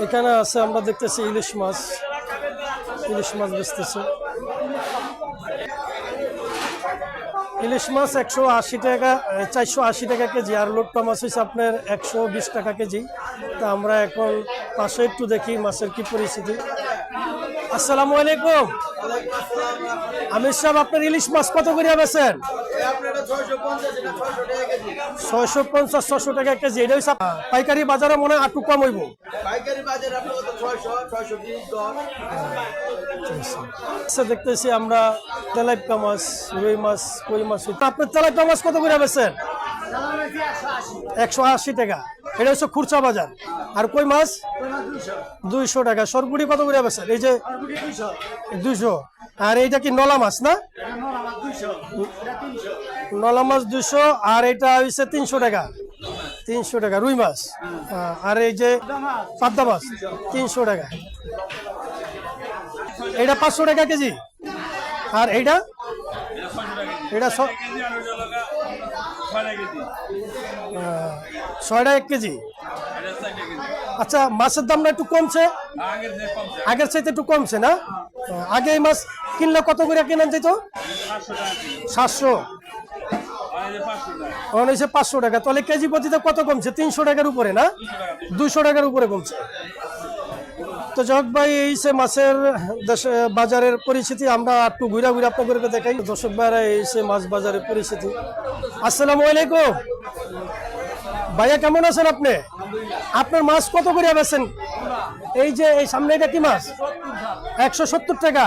এখানে আছে আমরা দেখতেছি ইলিশ মাছ বেচতেছে। ইলিশ মাছ 180 টাকা 480 টাকা কেজি, আর লোট্টা মাছ হচ্ছে আপনার 120 টাকা কেজি। তা আমরা এখন পাশে একটু দেখি মাছের কি পরিস্থিতি। আসসালামু আলাইকুম আমির সাহেব, আপনার ইলিশ মাছ কত করে বেচেন? 650-600 টাকা কেজি। এটা হচ্ছে পাইকারি বাজারে মনে হয় একটু কম হইব। আচ্ছা, দেখতেছি আমরা তেলাপিয়া মাছ, রুই মাছ, কই মাছ। আপনার তেলাপিয়া মাছ কত করে বেচেন? 180 টাকা। এটা হচ্ছে খুরচা বাজার। আর কই মাছ 200 টাকা। সরপুরি কত করে বেচেন? এই যে 200। আর এইটা কি নলা মাছ না? নলা মাছ 200, আর এটা হচ্ছে 300 টাকা। 300 টাকা রুই মাছ। আর এই যে পাবদা মাছ 300 টাকা। এটা 500 টাকা কেজি। আর এটা 6 টাকা 1 কেজি। আচ্ছা, মাছের দামটা একটু কমছে, আগের চাইতে একটু কমছে না? আগে এই মাছ কিনলে কত করে কেনেন যেত? 700, 500 টাকা। তাহলে কেজি প্রতিতে কত কমছে? 300 টাকার উপরে না? 200 টাকার উপরে কমছে। তো যাক ভাই, এই সে মাছের বাজারের পরিস্থিতি। আমরা একটু ঘুরা আপনাদেরকে দেখাই। দর্শক ভাইরা, এই সে মাছ বাজারের পরিস্থিতি। আসসালামু আলাইকুম ভাইয়া, কেমন আছেন আপনি? আপনার মাছ কত করে বেচেন? এই যে এই সামনে এটা কি মাছ? 170 টাকা।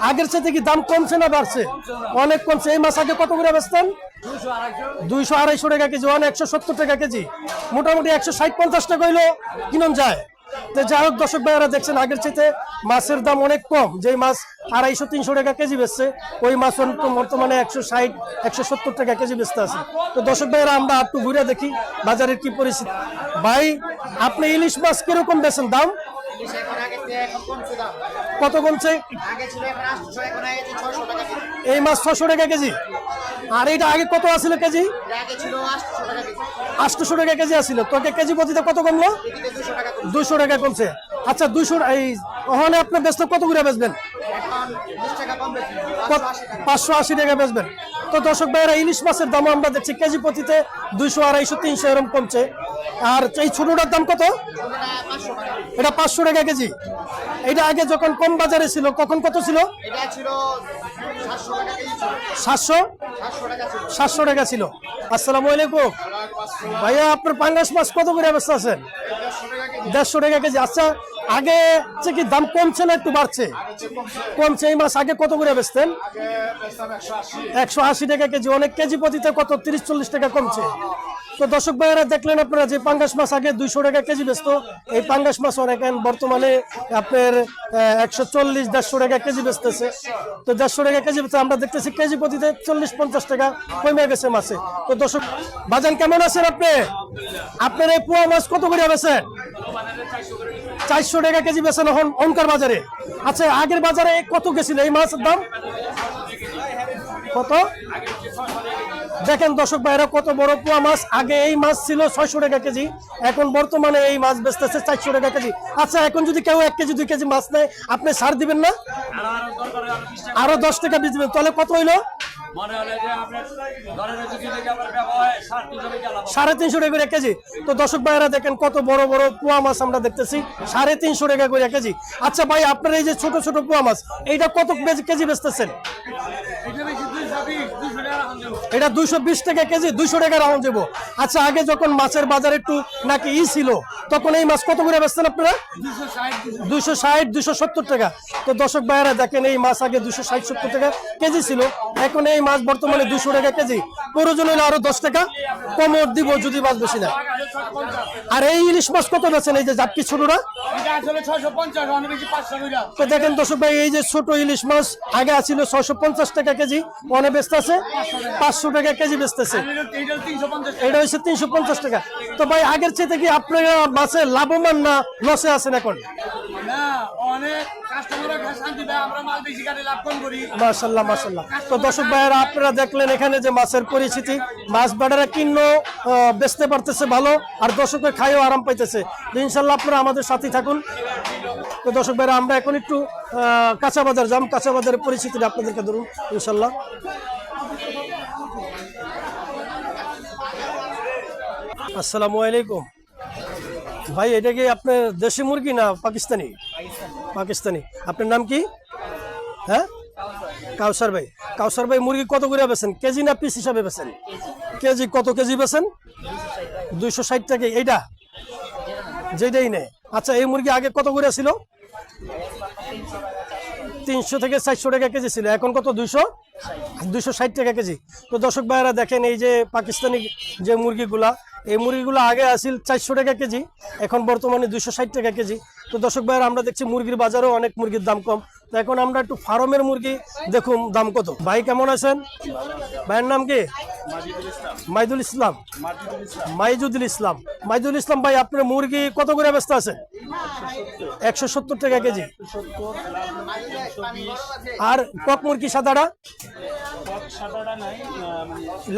আগের চাইতে কি দাম কমছে না বাড়ছে? অনেক কমছে। এই মাছ আগে কত করে বেচতেন? 200-250 টাকা কেজি। 170 টাকা কেজি। মোটামুটি 160-50 টাকা হইলো কিনন যায়। তো যাই হোক দর্শক ভাইয়ারা, দেখছেন আগের চাইতে মাছের দাম অনেক কম। যেই মাছ 250-300 টাকা কেজি বেচছে, ওই মাছ বর্তমানে 160-170 টাকা কেজি বেচতে আছে। তো দর্শক ভাইয়ারা, আমরা একটু ঘুরে দেখি বাজারের কি পরিস্থিতি। ভাই, আপনি ইলিশ মাছ কিরকম বেচেন দাম? কত কমছে? এই মাছ 600 টাকা কেজি। আর এইটা আগে কত আছিল কেজি? 800 টাকা কেজি আছিল। তোকে কেজি প্রতিতে কত কমলো? 200 টাকা কমছে। আচ্ছা, 200 এই ওখানে আপনি বেচতে কত করে বেচবেন? 580 টাকা বেচবেন। তো দর্শক ভাইয়েরা, ইলিশ মাছের দাম আমরা দেখছি কেজি প্রতিতে 200-250-300 এরকম কমছে। আর এই ছোটটার দাম কত? এটা 500 টাকা কেজি। এটা আগে যখন কম বাজারে ছিল তখন কত ছিল? 700 টাকা ছিল। আসসালামু আলাইকুম ভাইয়া, আপনার পাঙ্গাস মাছ কত করে বেচতে আছেন? 150 টাকা কেজি। আচ্ছা, আগে কি দাম কমছে না একটু বাড়ছে? কমছে। এই মাছ আগে কত করে বেচতেন? 180 টাকা কেজি। অনেক কেজি প্রতিতে কত 30-40 টাকা কমছে। তো দর্শক ভাইয়েরা, দেখলেন আপনারা যে পাঙ্গাস মাছ আগে 200 টাকা কেজি বেচতো, এই পাঙ্গাস মাছ অনেক বর্তমানে আপনার 140-150 টাকা কেজি বেচতেছে। তো 150 টাকা কেজি বেচতে আমরা দেখতেছি কেজি প্রতিতে 40-50 টাকা কমে গেছে মাছে। তো দর্শক বাজান, কেমন আছেন আপনি? আপনার এই পোয়া মাছ কত করে বেচেন? 400 টাকা কেজি বেচেন এখন অনকার বাজারে। আচ্ছা, আগের বাজারে কত গেছিল এই মাছের দাম? কত? দেখেন দর্শক ভাইরা, কত বড় পোয়া মাছ। আগে এই মাছ ছিল 600 টাকা কেজি, এখন বর্তমানে এই মাছ বেচতেছে 400 টাকা কেজি। আচ্ছা, এখন যদি কেউ 1 কেজি 2 কেজি মাছ নেয়, আপনি ছাড় দিবেন না? আরো 10 টাকা বেচে দিবেন। তাহলে কত হইলো? 350 টাকা করে কেজি। তো দর্শক ভাইরা, দেখেন কত বড় বড় পোয়া মাছ আমরা দেখতেছি, 350 টাকা করে কেজি। আচ্ছা ভাই, আপনার এই যে ছোট ছোট পোয়া মাছ, এইটা কত কেজি বেচতেছেন? এটা 220 টাকা কেজি। 200 টাকা রাউন্ড দেবো। আচ্ছা, আগে যখন মাছের বাজার একটু নাকি ছিল, তখন এই মাছ কত করে বেচতেন আপনারা? 260-270 টাকা। তো দর্শক ভাইয়েরা, দেখেন এই মাছ আগে 260-70 টাকা কেজি ছিল, এখন এই মাছ বর্তমানে 200 টাকা কেজি। প্রয়োজন হলে আরো 10 টাকা কমর দিব যদি মাছ বেশি না। আর এই ইলিশ মাছ কত বেচেন? এই যে জাটকি ছোটরা, তো দেখেন দর্শক ভাই, এই যে ছোট ইলিশ মাছ আগে ছিল 650 টাকা কেজি, অনেক বেচতেছে 500 টাকা কেজি বেচতেছে। এটা হচ্ছে 350 টাকা। তো ভাই, আগের চেয়ে কি আপনারা মাছে লাভবান না লসে আছেন এখন? মাশাআল্লাহ মাশাআল্লাহ। তো দর্শক ভাইয়েরা আপনারা দেখলেন এখানে যে মাছের পরিস্থিতি, মাছ বাড়ারা কিনো বেচতে পারতেছে ভালো, আর দর্শকের খাইও আরাম পাইতেছে। তো ইনশাল্লাহ আপনারা আমাদের সাথে থাকুন। তো দর্শক ভাইয়েরা আমরা এখন একটু কাঁচা বাজার যাম, কাঁচা বাজারের পরিস্থিতিটা আপনাদেরকে ধরুন ইনশাল্লাহ। আসসালামু আলাইকুম ভাই, এটা কি আপনার দেশি মুরগি না পাকিস্তানি? পাকিস্তানি। আপনার নাম কি? হ্যাঁ, কাউসার ভাই। কাউসার ভাই, মুরগি কত করে বেছেন, কেজি না পিস হিসাবে বেছেন? কেজি। কত কেজি বেছেন? 260 টাকা। এইটা যেটাই নেই। আচ্ছা, এই মুরগি আগে কত করে ছিল? 300 থেকে 400 টাকা কেজি ছিল, এখন কত? 260 টাকা কেজি। তো দর্শক ভাইয়েরা দেখেন, এই যে পাকিস্তানি যে মুরগিগুলা, এই মুরগিগুলো আগে আসিল 400 টাকা কেজি, এখন বর্তমানে 260 টাকা কেজি। তো দর্শক ভাইয়েরা আমরা দেখছি মুরগির বাজারেও অনেক মুরগির দাম কম। তো এখন আমরা একটু ফার্মের মুরগি দেখুন দাম কত। ভাই কেমন আছেন? ভাইয়ের নাম কি? মাইদুল ইসলাম। মাইজুদুল ইসলাম। মাইজুদুল ইসলাম ভাই, আপনার মুরগি কত করে ব্যস্ত আছেন? 170 টাকা কেজি। আর কক মুরগি সাদাটা?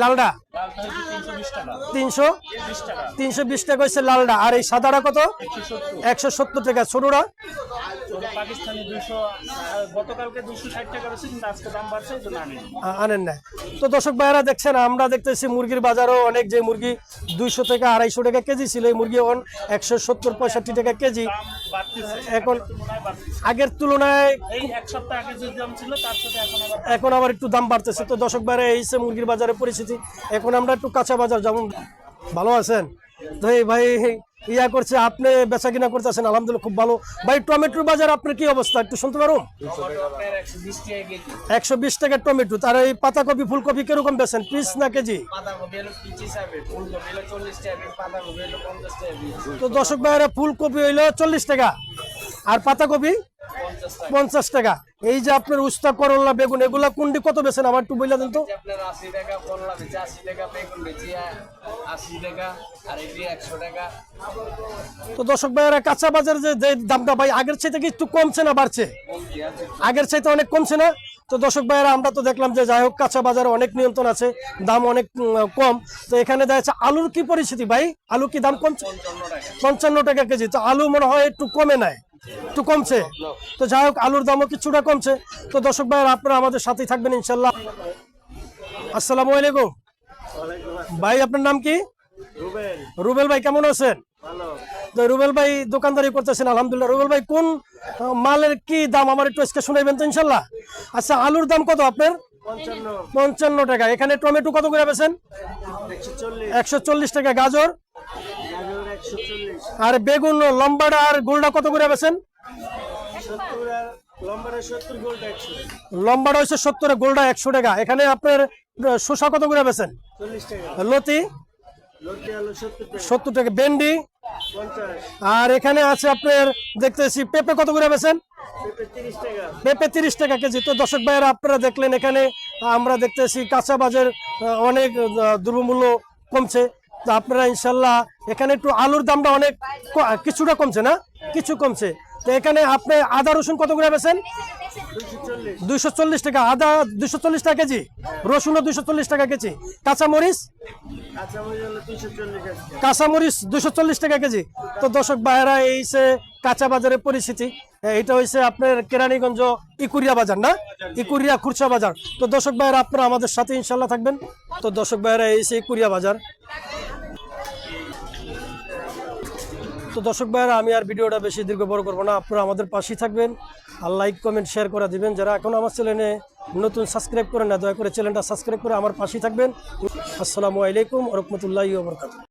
লালডা 320 টাকা হচ্ছে লালডা। আর এই সাদাটা কত? 170 টাকা। ছোটরা আনেন না। তো দর্শক ভাইয়েরা দেখছেন, আমরা দেখতেছি মুরগির বাজারও অনেক, যে মুরগি 200 থেকে 250 টাকা কেজি ছিল, এই মুরগি এখন 170-65 টাকা কেজি। এখন আগের তুলনায় এখন আবার একটু দাম বাড়তেছে। তো দর্শক ভাইয়েরা এই যে মুরগির বাজারের পরিস্থিতি। এখন আমরা একটু কাঁচা বাজার যেমন। ভালো আছেন ভাই? ইয়া করছে, আপনি বেচা কিনা করতেছেন? আলহামদুলিল্লাহ খুব ভালো। ভাই, টমেটোর বাজার আপনার কি অবস্থা একটু শুনতে পারো? 120 টাকা টমেটো। আর এই পাতাকপি ফুলকপি কিরকম বেচেন, পিস না কেজি? তো দর্শক ভাইয়েরা, ফুলকপি হইলো 40 টাকা, আর পাতাকপি 50 টাকা। এই যে আপনার উস্তা, করলা, বেগুন, এগুলা কুন্ডি কত বেছেন আমার একটু বলে দেন তো। তো দর্শক ভাইয়েরা, কাঁচা বাজার যে দামটা ভাই আগের চাইতে কি একটু কমছে না বাড়ছে? আগের চাইতে অনেক কমছে না? তো দর্শক ভাইয়েরা, আমরা তো দেখলাম যে যাই হোক কাঁচা বাজারে অনেক নিয়ন্ত্রণ আছে, দাম অনেক কম। তো এখানে দেখা যাচ্ছে আলুর কি পরিস্থিতি ভাই? আলু কি দাম কমছে? 55 টাকা কেজি। তো আলু মনে হয় একটু কমে নাই, একটু কমছে। তো যাই হোক আলুর দামও কিছুটা কমছে। তো দর্শক ভাইয়েরা, আপনারা আমাদের সাথেই থাকবেন ইনশাল্লাহ। আসসালামু আলাইকুম ভাই, আপনার নাম কি? রুবেল ভাই, কেমন আছেন? তো রুবেল ভাই দোকানদারি করতেছেন? আলহামদুলিল্লাহ। রুবেল ভাই, কোন মালের কি দাম আমার একটু আজকে শুনাইবেন তো ইনশাল্লাহ? আচ্ছা, আলুর দাম কত আপনার? 55 টাকা। এখানে টমেটো কত করে বেছেন? 140 টাকা। গাজর আর বেগুন লম্বাটা আর গোলটা কত করে বেছেন? লম্বাটা হচ্ছে 70, গোলটা 100 টাকা। এখানে আপনার শসা কত করে বেছেন? 40 টাকা। লতি 70 টাকা। ভেন্ডি 50। আর এখানে আছে আপনার দেখতেছি পেঁপে কত করে বেছেন? পেঁপে 30 টাকা কেজি। তো দর্শক ভাইয়েরা, আপনারা দেখলেন এখানে আমরা দেখতেছি কাঁচা বাজার অনেক দ্রব্যমূল্য কমছে। তো আপনারা ইনশাল্লাহ এখানে একটু আলুর দামটা অনেক কিছুটা কমছে না? কিছু কমছে। তো এখানে আপনি আদা রসুন কত করে বেছেন? 240 টাকা। আদা 240 টাকা কেজি, রসুনও 240 টাকা কেজি। কাঁচামরিচ 240 টাকা কেজি। তো দর্শক ভাইয়েরা, এই যে কাঁচা বাজারের পরিস্থিতি। এটা হচ্ছে আপনার কেরানীগঞ্জ ইকুরিয়া বাজার না, ইকুরিয়া খুরসা বাজার। তো দর্শক ভাইয়েরা, আপনারা আমাদের সাথে ইনশাল্লাহ থাকবেন। তো দর্শক ভাইয়েরা, এই যে ইকুরিয়া বাজার। তো দর্শক ভাইয়েরা, আমি আর ভিডিওটা বেশি দীর্ঘ বড় করবো না, আপনারা আমাদের পাশেই থাকবেন আর লাইক কমেন্ট শেয়ার করে দিবেন। যারা এখন আমার চ্যানেলে নতুন সাবস্ক্রাইব করেন না, দয়া করে চ্যানেলটা সাবস্ক্রাইব করে আমার পাশেই থাকবেন। আসসালামু আলাইকুম ওয়া রাহমাতুল্লাহি ওয়া বারাকাতুহু।